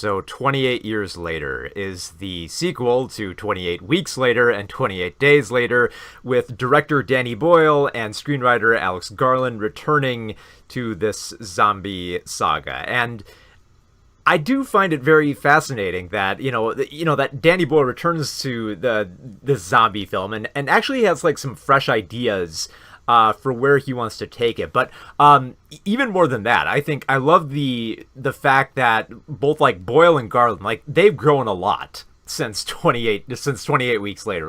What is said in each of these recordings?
So 28 Years Later is the sequel to 28 Weeks Later and 28 Days Later, with director Danny Boyle and screenwriter Alex Garland returning to this zombie saga. And I do find it very fascinating that, that Danny Boyle returns to this zombie film and actually has like some fresh ideas for where he wants to take it. But even more than that, I think I love the fact that both like Boyle and Garland, like they've grown a lot since 28 Weeks Later.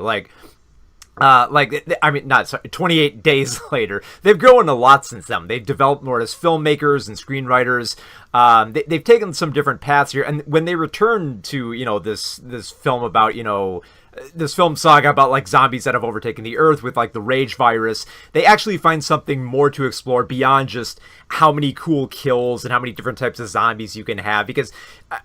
28 Days Later. They've grown a lot since then. They've developed more as filmmakers and screenwriters. They've taken some different paths here. And when they return to, this film about, this film saga about like zombies that have overtaken the earth with like the rage virus, they actually find something more to explore beyond just how many cool kills and how many different types of zombies you can have. Because,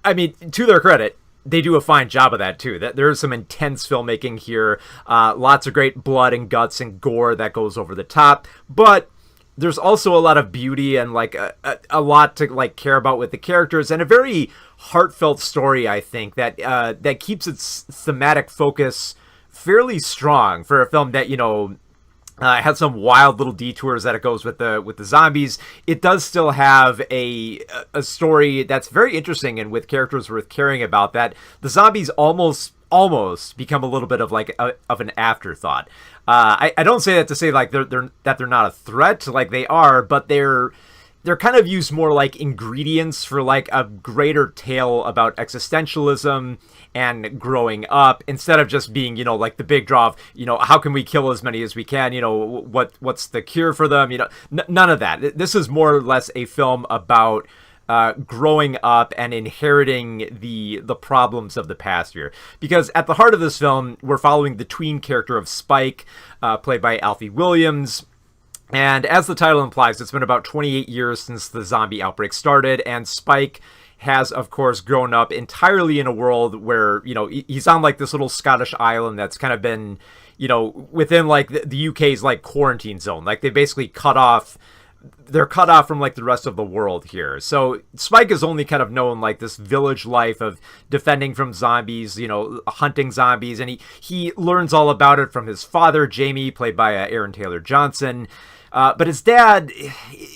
I mean, to their credit, they do a fine job of that too. That there's some intense filmmaking here, lots of great blood and guts and gore that goes over the top, but there's also a lot of beauty and like a lot to like care about with the characters, and a very heartfelt story, I think, that keeps its thematic focus fairly strong for a film that has some wild little detours that it goes with the zombies. It does still have a story that's very interesting and with characters worth caring about, that the zombies almost become a little bit of like of an afterthought. I don't say that to say like they're not a threat, like they are, but they're kind of used more like ingredients for like a greater tale about existentialism and growing up, instead of just being, like the big draw of, how can we kill as many as we can? What's the cure for them? None of that. This is more or less a film about growing up and inheriting the problems of the past year. Because at the heart of this film, we're following the tween character of Spike, played by Alfie Williams. And as the title implies, it's been about 28 years since the zombie outbreak started, and Spike has, of course, grown up entirely in a world where, he's on like this little Scottish island that's kind of been, within like the UK's like quarantine zone. Like they basically they're cut off from like the rest of the world here. So Spike is only kind of known like this village life of defending from zombies, hunting zombies, and he learns all about it from his father, Jamie, played by Aaron Taylor Johnson. But his dad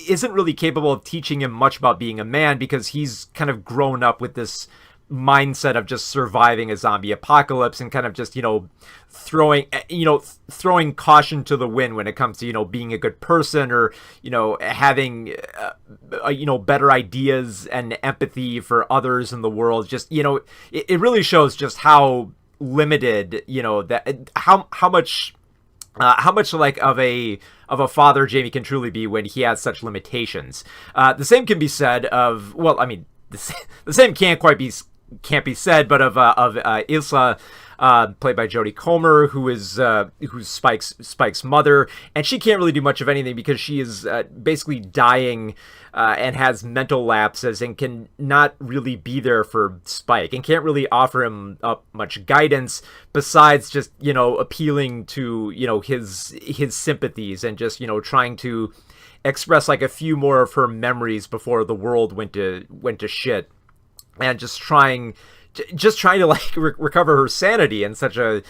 isn't really capable of teaching him much about being a man, because he's kind of grown up with this mindset of just surviving a zombie apocalypse and kind of just, throwing caution to the wind when it comes to, being a good person, or, having, better ideas and empathy for others in the world. Just, it really shows just how limited, how much like of a father Jamie can truly be when he has such limitations. The same can be said of, well, I mean, the same can't be said, but of Ilsa, played by Jodie Comer, who's Spike's mother, and she can't really do much of anything because she is basically dying and has mental lapses and can not really be there for Spike and can't really offer him up much guidance besides just appealing to his sympathies and just trying to express like a few more of her memories before the world went to shit, and just trying to like recover her sanity in such a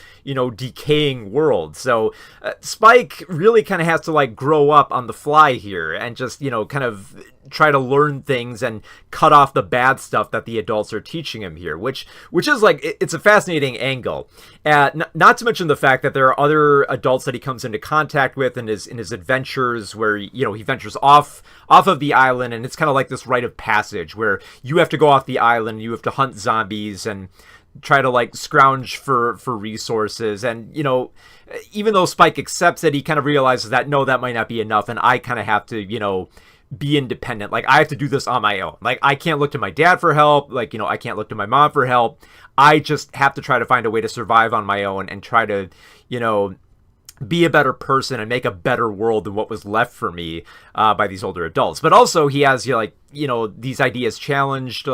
decaying world. So Spike really kind of has to like grow up on the fly here and just kind of try to learn things and cut off the bad stuff that the adults are teaching him here, which is like, it's a fascinating angle. Not to mention the fact that there are other adults that he comes into contact with in his adventures, where he ventures off of the island, and it's kind of like this rite of passage where you have to go off the island, you have to hunt zombies and try to like scrounge for resources. And even though Spike accepts it, he kind of realizes that no, that might not be enough, and I kind of have to be independent. Like I have to do this on my own. Like I can't look to my dad for help. Like I can't look to my mom for help. I just have to try to find a way to survive on my own and try to be a better person and make a better world than what was left for me by these older adults. But also he has these ideas challenged.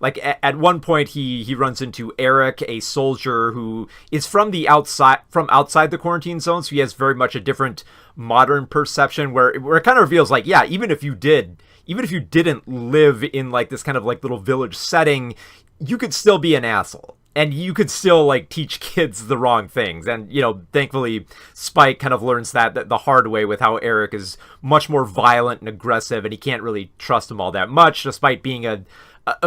Like at one point he runs into Eric, a soldier who is from outside the quarantine zone, so he has very much a different modern perception where it kind of reveals like, yeah, even if you didn't live in like this kind of like little village setting, you could still be an asshole. And you could still, like, teach kids the wrong things. And, thankfully, Spike kind of learns that the hard way with how Eric is much more violent and aggressive, and he can't really trust him all that much, despite being a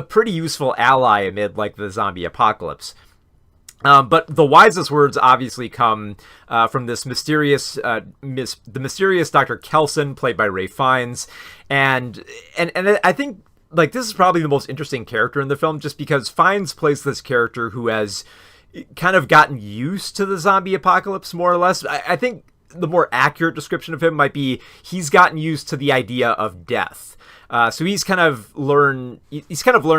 pretty useful ally amid, like, the zombie apocalypse. But the wisest words obviously come from this the mysterious Dr. Kelson, played by Ralph Fiennes. And I think, like, this is probably the most interesting character in the film, just because Fiennes plays this character who has kind of gotten used to the zombie apocalypse, more or less. I think the more accurate description of him might be he's gotten used to the idea of death. So he's kind of learned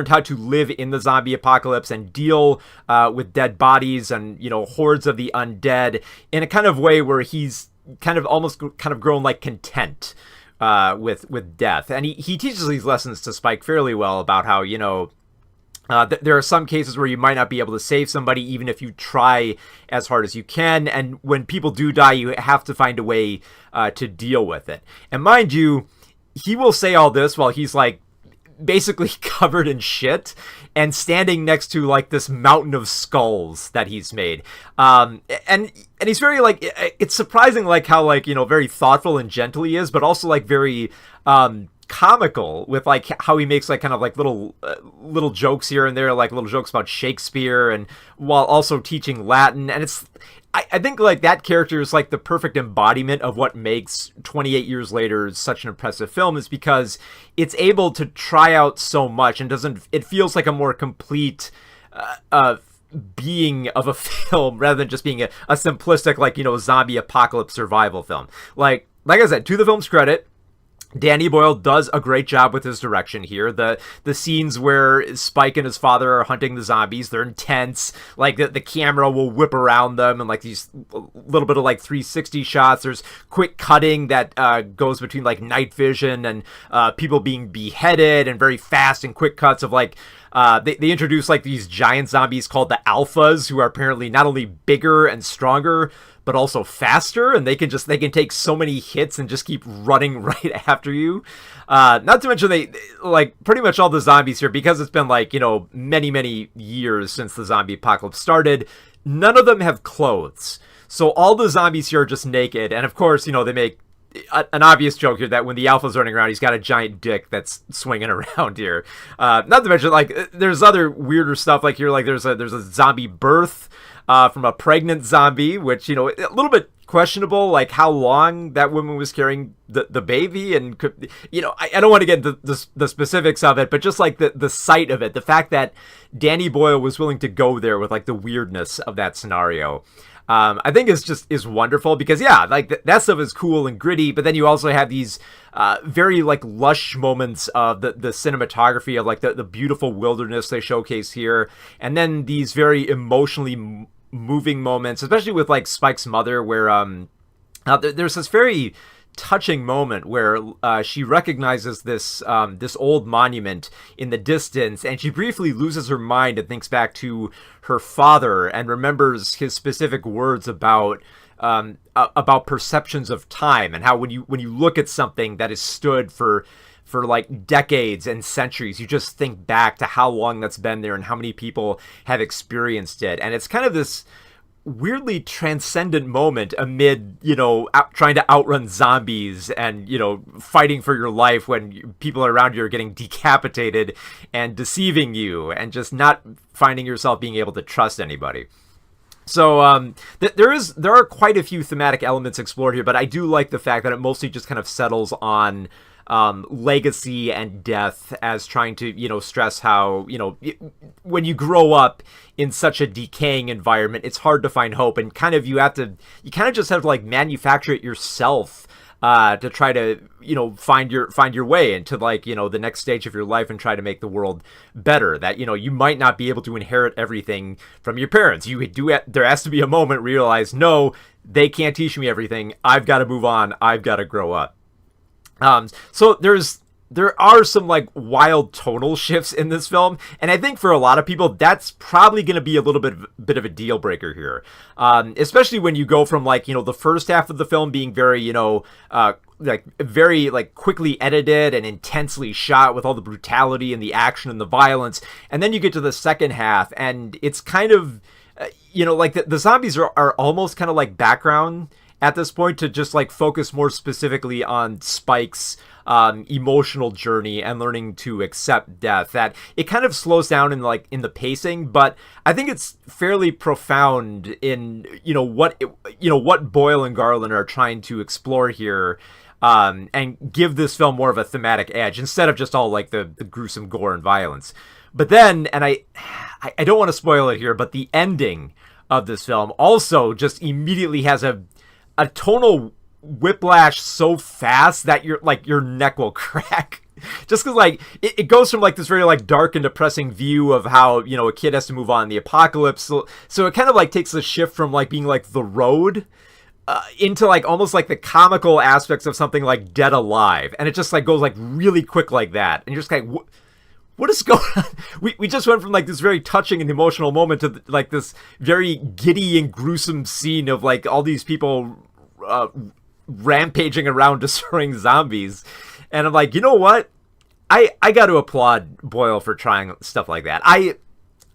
how to live in the zombie apocalypse and deal with dead bodies and, hordes of the undead in a kind of way where he's kind of grown, like, content with death. And he teaches these lessons to Spike fairly well about how, there are some cases where you might not be able to save somebody even if you try as hard as you can. And when people do die, you have to find a way to deal with it. And mind you, he will say all this while he's, like, basically covered in shit and standing next to, like, this mountain of skulls that he's made. And he's very, like, it's surprising, like, how, like, very thoughtful and gentle he is, but also, like, very comical with, like, how he makes, like, kind of, like, little jokes here and there, like little jokes about Shakespeare, and while also teaching Latin. And it's, I think, like, that character is, like, the perfect embodiment of what makes 28 Years Later such an impressive film, is because it's able to try out so much and it feels like a more complete being of a film rather than just being a simplistic, like, zombie apocalypse survival film. Like I said, to the film's credit, Danny Boyle does a great job with his direction here. The scenes where Spike and his father are hunting the zombies, they're intense. Like, the camera will whip around them and, like, these little bit of, like, 360 shots. There's quick cutting that goes between, like, night vision and people being beheaded, and very fast and quick cuts of, like, they introduce, like, these giant zombies called the Alphas, who are apparently not only bigger and stronger, but also faster, and they can take so many hits and just keep running right after you. Not to mention, they, like, pretty much all the zombies here, because it's been, like, many years since the zombie apocalypse started, none of them have clothes. So all the zombies here are just naked, and of course, they make an obvious joke here that when the Alpha's running around, he's got a giant dick that's swinging around here. Not to mention, like, there's other weirder stuff, like here, like there's a zombie birth from a pregnant zombie, which, a little bit questionable, like how long that woman was carrying the baby, and could, I don't want to get into the specifics of it, but just, like, the sight of it, the fact that Danny Boyle was willing to go there with, like, the weirdness of that scenario, I think is wonderful, because, yeah, like, that stuff is cool and gritty, but then you also have these very, like, lush moments of the cinematography of, like, the beautiful wilderness they showcase here, and then these very emotionally moving moments, especially with, like, Spike's mother, where there's this very touching moment where she recognizes this old monument in the distance, and she briefly loses her mind and thinks back to her father and remembers his specific words about perceptions of time, and how when you look at something that has stood for like decades and centuries, you just think back to how long that's been there and how many people have experienced it. And it's kind of this weirdly transcendent moment amid, trying to outrun zombies and, fighting for your life when people around you are getting decapitated and deceiving you and just not finding yourself being able to trust anybody. So there are quite a few thematic elements explored here, but I do like the fact that it mostly just kind of settles on legacy and death, as trying to, stress how, when you grow up in such a decaying environment, it's hard to find hope, and you kind of just have to, like, manufacture it yourself to try to, find your way into, like, the next stage of your life and try to make the world better. That, you might not be able to inherit everything from your parents. There has to be a moment where you realize, no, they can't teach me everything. I've got to move on. I've got to grow up. So there are some, like, wild tonal shifts in this film, and I think for a lot of people that's probably going to be a little bit of a deal breaker here, especially when you go from, like, the first half of the film being very like very like quickly edited and intensely shot with all the brutality and the action and the violence. And then you get to the second half, and it's kind of, like the zombies are almost kind of like background at this point, to just like focus more specifically on Spike's emotional journey and learning to accept death. That it kind of slows down in the pacing, but I think it's fairly profound in what Boyle and Garland are trying to explore here, and give this film more of a thematic edge instead of just all like the gruesome gore and violence. But then, and I don't want to spoil it here, but the ending of this film also just immediately has a tonal whiplash so fast that your neck will crack. Just because like it goes from like this very like dark and depressing view of how a kid has to move on in the apocalypse, so it kind of like takes a shift from like being like The Road into like almost like the comical aspects of something like Dead Alive, and it just like goes like really quick like that, and you're just like, what is going on? We just went from like this very touching and emotional moment to like this very giddy and gruesome scene of like all these people rampaging around destroying zombies. And I'm like, you know what? I got to applaud Boyle for trying stuff like that.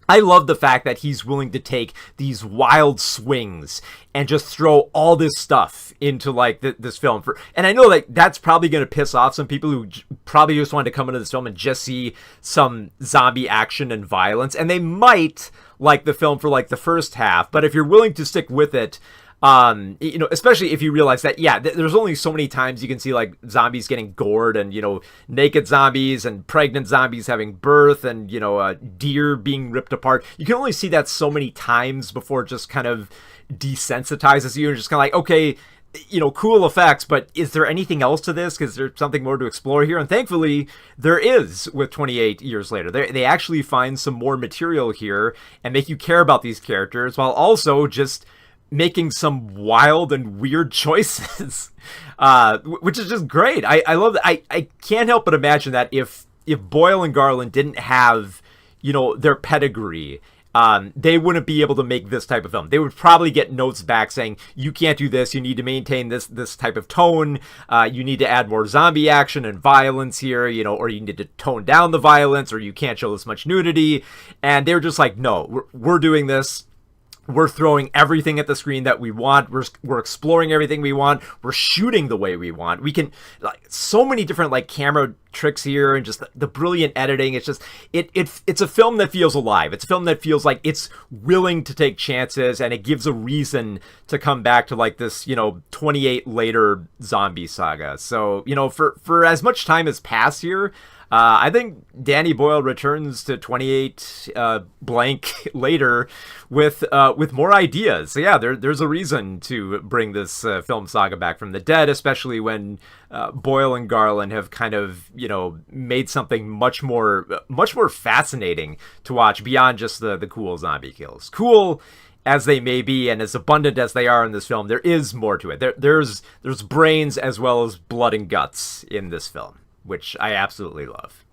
I love the fact that he's willing to take these wild swings and just throw all this stuff into like this film. And I know like that's probably going to piss off some people who probably just wanted to come into this film and just see some zombie action and violence. And they might like the film for like the first half, but if you're willing to stick with it, especially if you realize that, there's only so many times you can see like zombies getting gored, and, naked zombies and pregnant zombies having birth, and, deer being ripped apart. You can only see that so many times before it just kind of desensitizes you and just kind of like, okay, cool effects, but is there anything else to this? Because there's something more to explore here. And thankfully there is with 28 Years Later. They actually find some more material here and make you care about these characters while also just making some wild and weird choices, which is just great. I love that. I can't help but imagine that if Boyle and Garland didn't have, their pedigree, they wouldn't be able to make this type of film. They would probably get notes back saying, you can't do this, you need to maintain this type of tone, you need to add more zombie action and violence here, or you need to tone down the violence, or you can't show this much nudity. And they were just like, no, we're doing this. We're throwing everything at the screen that we want. We're exploring everything we want. We're shooting the way we want. We can, like, so many different like camera tricks here, and just the brilliant editing. It's just it's a film that feels alive. It's a film that feels like it's willing to take chances, and it gives a reason to come back to like this 28 later zombie saga. So for as much time has passed here, I think Danny Boyle returns to 28 blank later with more ideas. So yeah, there's a reason to bring this film saga back from the dead, especially when Boyle and Garland have kind of made something much more fascinating to watch beyond just the cool zombie kills. Cool as they may be, and as abundant as they are in this film, there is more to it. There's brains as well as blood and guts in this film, which I absolutely love.